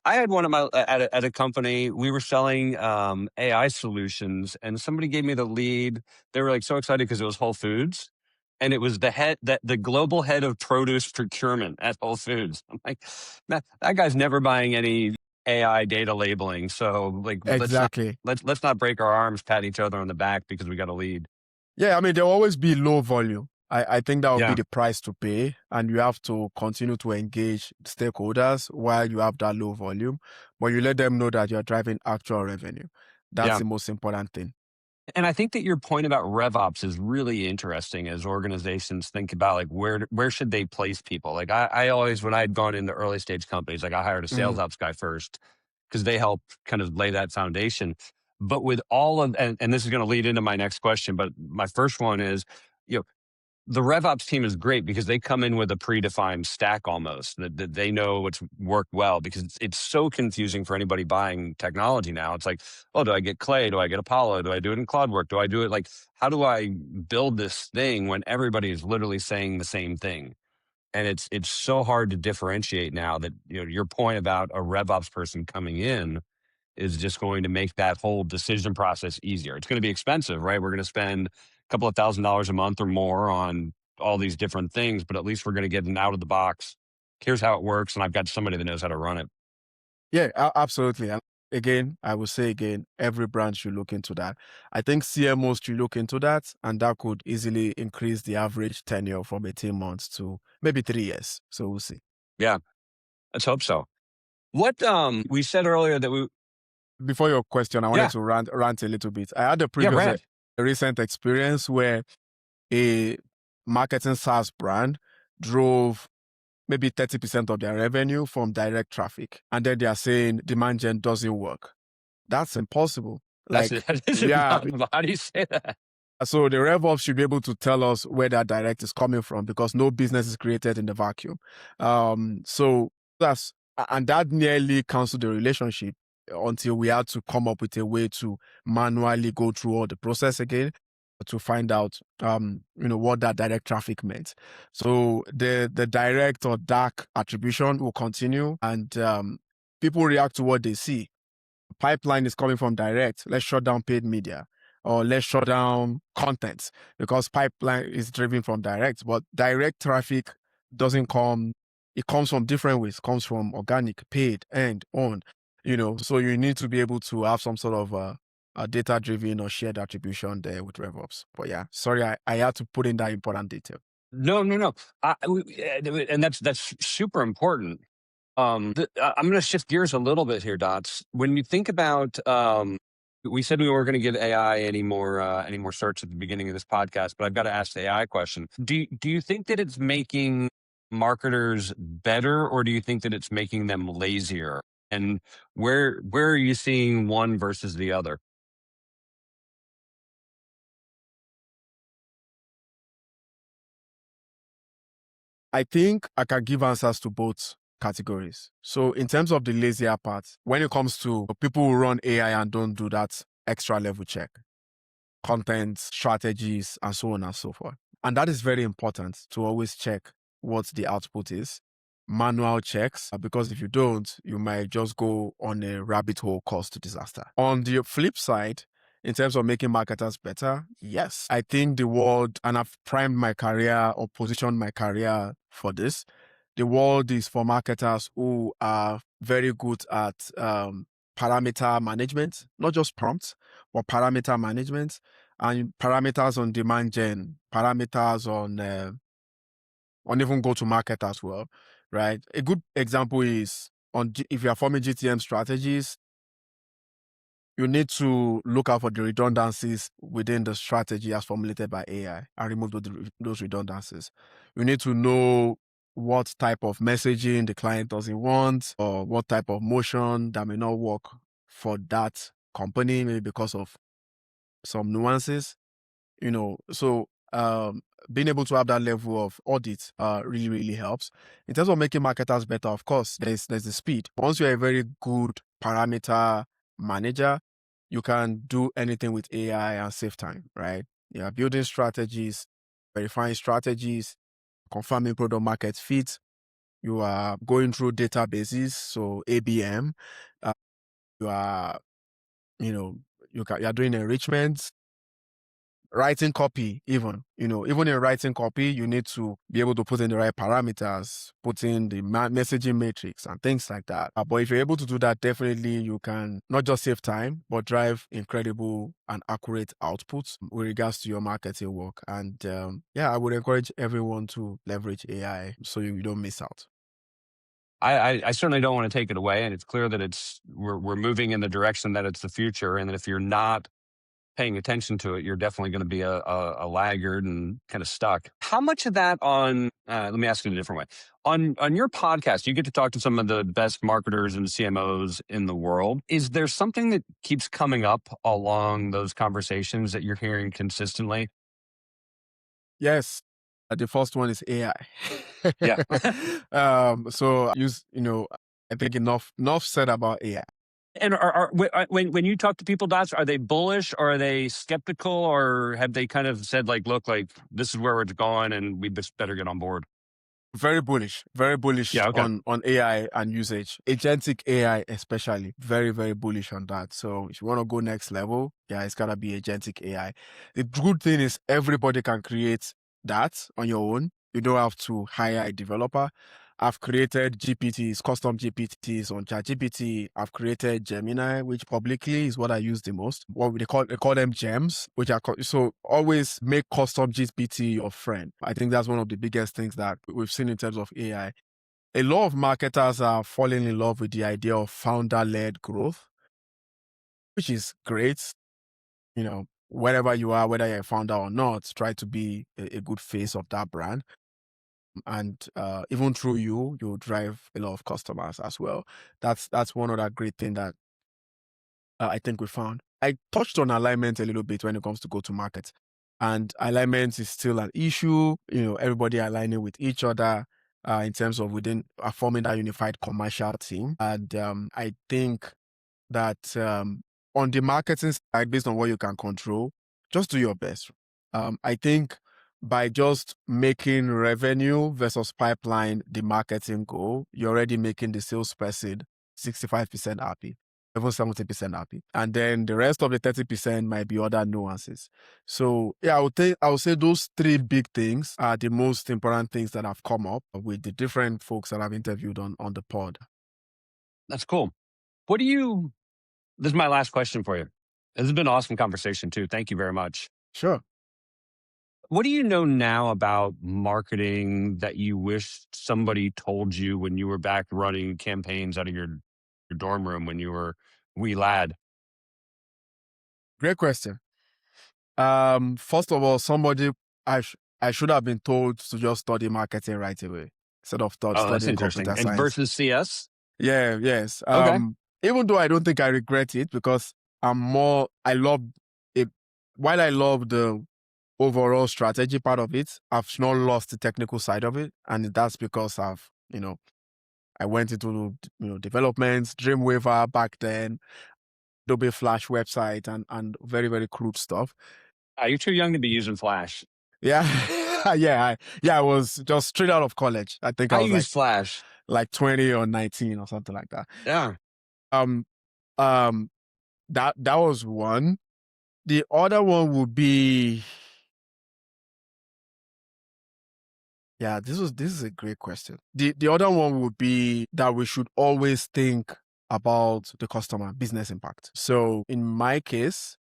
[SPEAKER 1] I had one of my at a company. We were selling AI solutions, and somebody gave me the lead. They were like so excited because it was Whole Foods. And it was the global head of produce procurement at Whole Foods. I'm like, man, that guy's never buying any AI data labeling. So like,
[SPEAKER 2] Exactly.
[SPEAKER 1] let's not break our arms, pat each other on the back because we got a lead.
[SPEAKER 2] Yeah, I mean, there'll always be low volume. I think that will be
[SPEAKER 1] Yeah.
[SPEAKER 2] the price to pay, and you have to continue to engage stakeholders while you have that low volume, but you let them know that you're driving actual revenue. That's
[SPEAKER 1] Yeah.
[SPEAKER 2] the most important thing.
[SPEAKER 1] And I think that your point about RevOps is really interesting as organizations think about like where should they place people. Like I always, when I had gone into early stage companies, like I hired a sales ops guy first because they help kind of lay that foundation. But with all of, and this is going to lead into my next question, but my first one is, you know, the RevOps team is great because they come in with a predefined stack almost that they know what's worked well because it's so confusing for anybody buying technology now. It's like, oh, do I get Clay? Do I get Apollo? Do I do it in CloudWork? Do I do it like, how do I build this thing when everybody is literally saying the same thing? And it's so hard to differentiate now that, your point about a RevOps person coming in is just going to make that whole decision process easier. It's going to be expensive, right? We're going to spend a couple of $1,000s a month or more on all these different things, but at least we're going to get an out of the box. Here's how it works, and I've got somebody that knows how to run it.
[SPEAKER 2] Yeah, absolutely. And again, I will say again, every brand should look into that. I think CMOs should look into that, and that could easily increase the average tenure from 18 months to maybe 3 years. So we'll see.
[SPEAKER 1] Yeah, let's hope so. What we said earlier that we
[SPEAKER 2] Before your question, I wanted
[SPEAKER 1] yeah
[SPEAKER 2] to rant a little bit. I had
[SPEAKER 1] rant.
[SPEAKER 2] a recent experience where a marketing SaaS brand drove maybe 30% of their revenue from direct traffic. And then they are saying demand gen doesn't work. That's impossible.
[SPEAKER 1] That is impossible. How do you say that?
[SPEAKER 2] So the RevOps should be able to tell us where that direct is coming from because no business is created in the vacuum. So that nearly canceled the relationship until we had to come up with a way to manually go through all the process again to find out, what that direct traffic meant. So the direct or dark attribution will continue, and people react to what they see. Pipeline is coming from direct. Let's shut down paid media, or let's shut down content because pipeline is driven from direct. But direct traffic doesn't come. It comes from different ways. It comes from organic, paid, and on. So you need to be able to have some sort of a data-driven or shared attribution there with RevOps. But yeah, sorry, I had to put in that important detail.
[SPEAKER 1] No. And that's super important. I'm going to shift gears a little bit here, Dots. When you think about We said we weren't going to give AI any more search at the beginning of this podcast, but I've got to ask the AI question. Do you think that it's making marketers better, or do you think that it's making them lazier? And where are you seeing one versus the other?
[SPEAKER 2] I think I can give answers to both categories. So in terms of the lazier part, when it comes to people who run AI and don't do that extra level check, content, strategies, and so on and so forth. And that is very important to always check what the output is. Manual checks, because if you don't, you might just go on a rabbit hole course to disaster. On the flip side, in terms of making marketers better, yes, I think the world, and I've primed my career or positioned my career for this, the world is for marketers who are very good at parameter management, not just prompts, but parameter management and parameters on demand gen, parameters on even go to market as well, right? A good example is if you are forming GTM strategies, you need to look out for the redundancies within the strategy as formulated by AI and remove those redundancies. You need to know what type of messaging the client doesn't want or what type of motion that may not work for that company, maybe because of some nuances, so being able to have that level of audit really, really helps. In terms of making marketers better, of course, there's the speed. Once you're a very good parameter manager, you can do anything with AI and save time, right? You are building strategies, verifying strategies, confirming product market fit. You are going through databases, so ABM. You are, you are doing enrichment, writing copy, even in writing copy, you need to be able to put in the right parameters, put in the messaging matrix and things like that. But if you're able to do that, definitely you can not just save time, but drive incredible and accurate outputs with regards to your marketing work. And I would encourage everyone to leverage AI so you don't miss out.
[SPEAKER 1] I certainly don't want to take it away, and it's clear that we're moving in the direction that it's the future, and that if you're not paying attention to it, you're definitely going to be a laggard and kind of stuck. How much of that let me ask it a different way. On your podcast, you get to talk to some of the best marketers and CMOs in the world. Is there something that keeps coming up along those conversations that you're hearing consistently?
[SPEAKER 2] Yes. The first one is AI.
[SPEAKER 1] Yeah.
[SPEAKER 2] So I think enough said about AI.
[SPEAKER 1] And when you talk to people, Dots, are they bullish or are they skeptical, or have they kind of said like, look, like this is where it's going and we just better get on board?
[SPEAKER 2] Very bullish
[SPEAKER 1] Yeah. Okay.
[SPEAKER 2] on AI and usage. Agentic AI especially, very, very bullish on that. So if you want to go next level, yeah, it's gotta be agentic AI. The good thing is everybody can create that on your own. You don't have to hire a developer. I've created GPTs, custom GPTs on ChatGPT. I've created Gemini, which publicly is what I use the most. What they call them gems, which are so always make custom GPT your friend. I think that's one of the biggest things that we've seen in terms of AI. A lot of marketers are falling in love with the idea of founder-led growth, which is great. Wherever you are, whether you're a founder or not, try to be a good face of that brand. And even through you'll drive a lot of customers as well. That's one other great thing that I think we found. I touched on alignment a little bit when it comes to go to market, and alignment is still an issue. Everybody aligning with each other in terms of within forming that unified commercial team. And I think that on the marketing side, based on what you can control, just do your best. I think by just making revenue versus pipeline the marketing goal, you're already making the salesperson 65% happy, even 70% happy. And then the rest of the 30% might be other nuances. So yeah, I would say those three big things are the most important things that have come up with the different folks that I've interviewed on the pod.
[SPEAKER 1] That's cool. This is my last question for you. This has been an awesome conversation too. Thank you very much.
[SPEAKER 2] Sure.
[SPEAKER 1] What do you know now about marketing that you wish somebody told you when you were back running campaigns out of your dorm room when you were wee lad?
[SPEAKER 2] Great question. First of all, I should have been told to just study marketing right away instead of
[SPEAKER 1] Oh, that's
[SPEAKER 2] studying
[SPEAKER 1] interesting.
[SPEAKER 2] computer
[SPEAKER 1] And
[SPEAKER 2] science.
[SPEAKER 1] versus CS?
[SPEAKER 2] Yeah, yes.
[SPEAKER 1] Okay.
[SPEAKER 2] Even though I don't think I regret it because I love it. While I love the overall strategy part of it, I've not lost the technical side of it. And that's because I went into, development, Dreamweaver back then, Adobe Flash website and very, very crude stuff.
[SPEAKER 1] You're too young to be using Flash.
[SPEAKER 2] Yeah. I was just straight out of college. I think I
[SPEAKER 1] I
[SPEAKER 2] was
[SPEAKER 1] use Flash.
[SPEAKER 2] like 20 or 19 or something like that.
[SPEAKER 1] Yeah.
[SPEAKER 2] Um, um, that was one. The other one would be, yeah, this is a great question. The other one would be that we should always think about the customer business impact. So in my case,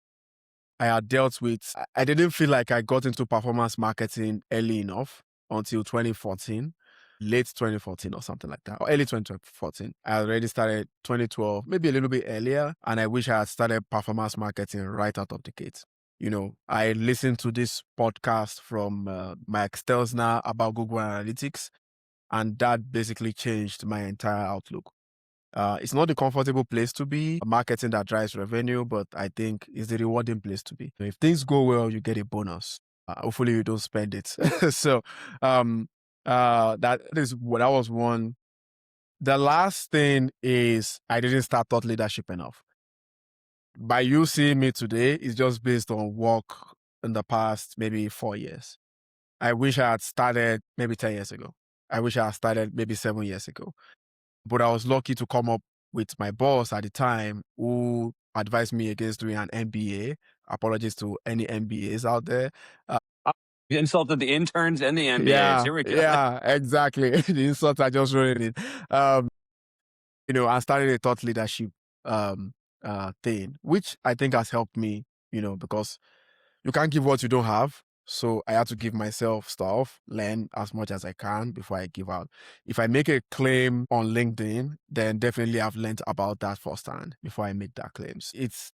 [SPEAKER 2] I didn't feel like I got into performance marketing early enough until 2014, late 2014 or something like that, or early 2014. I already started 2012, maybe a little bit earlier, and I wish I had started performance marketing right out of the gate. I listened to this podcast from Mike Stelzner about Google Analytics, and that basically changed my entire outlook. It's not the comfortable place to be, marketing that drives revenue, but I think it's the rewarding place to be. If things go well, you get a bonus. Hopefully you don't spend it. So that was one. The last thing is I didn't start thought leadership enough. By you seeing me today, it's just based on work in the past maybe 4 years. I wish I had started maybe 10 years ago. I wish I had started maybe 7 years ago. But I was lucky to come up with my boss at the time who advised me against doing an MBA. Apologies to any MBAs out there.
[SPEAKER 1] You insulted the interns and the MBAs.
[SPEAKER 2] Yeah,
[SPEAKER 1] Here we go.
[SPEAKER 2] yeah, exactly. The insult I just wrote it. I started a thought leadership thing, which I think has helped me, because you can't give what you don't have. So I had to give myself stuff, learn as much as I can before I give out. If I make a claim on LinkedIn, then definitely I've learned about that firsthand before I make that claims. It's,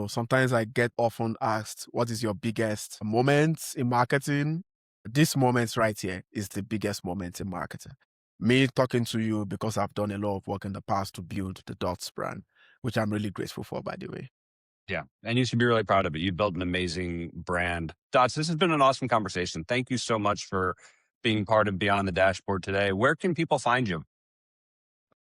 [SPEAKER 2] sometimes I get often asked, what is your biggest moment in marketing? This moment right here is the biggest moment in marketing. Me talking to you because I've done a lot of work in the past to build the Dots brand, which I'm really grateful for, by the way.
[SPEAKER 1] Yeah. And you should be really proud of it. You built an amazing brand. Dots, this has been an awesome conversation. Thank you so much for being part of Beyond the Dashboard today. Where can people find you?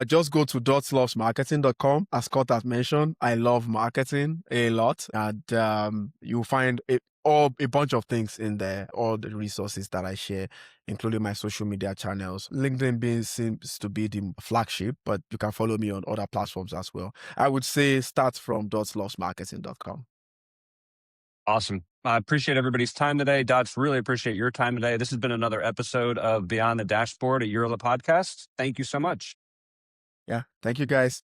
[SPEAKER 2] Just go to dotslovesmarketing.com. As Scott has mentioned, I love marketing a lot. And you'll find a bunch of things in there, all the resources that I share, including my social media channels. LinkedIn seems to be the flagship, but you can follow me on other platforms as well. I would say start from dotslovesmarketing.com.
[SPEAKER 1] Awesome. I appreciate everybody's time today. Dots, really appreciate your time today. This has been another episode of Beyond the Dashboard, a Eurla podcast. Thank you so much.
[SPEAKER 2] Yeah. Thank you, guys.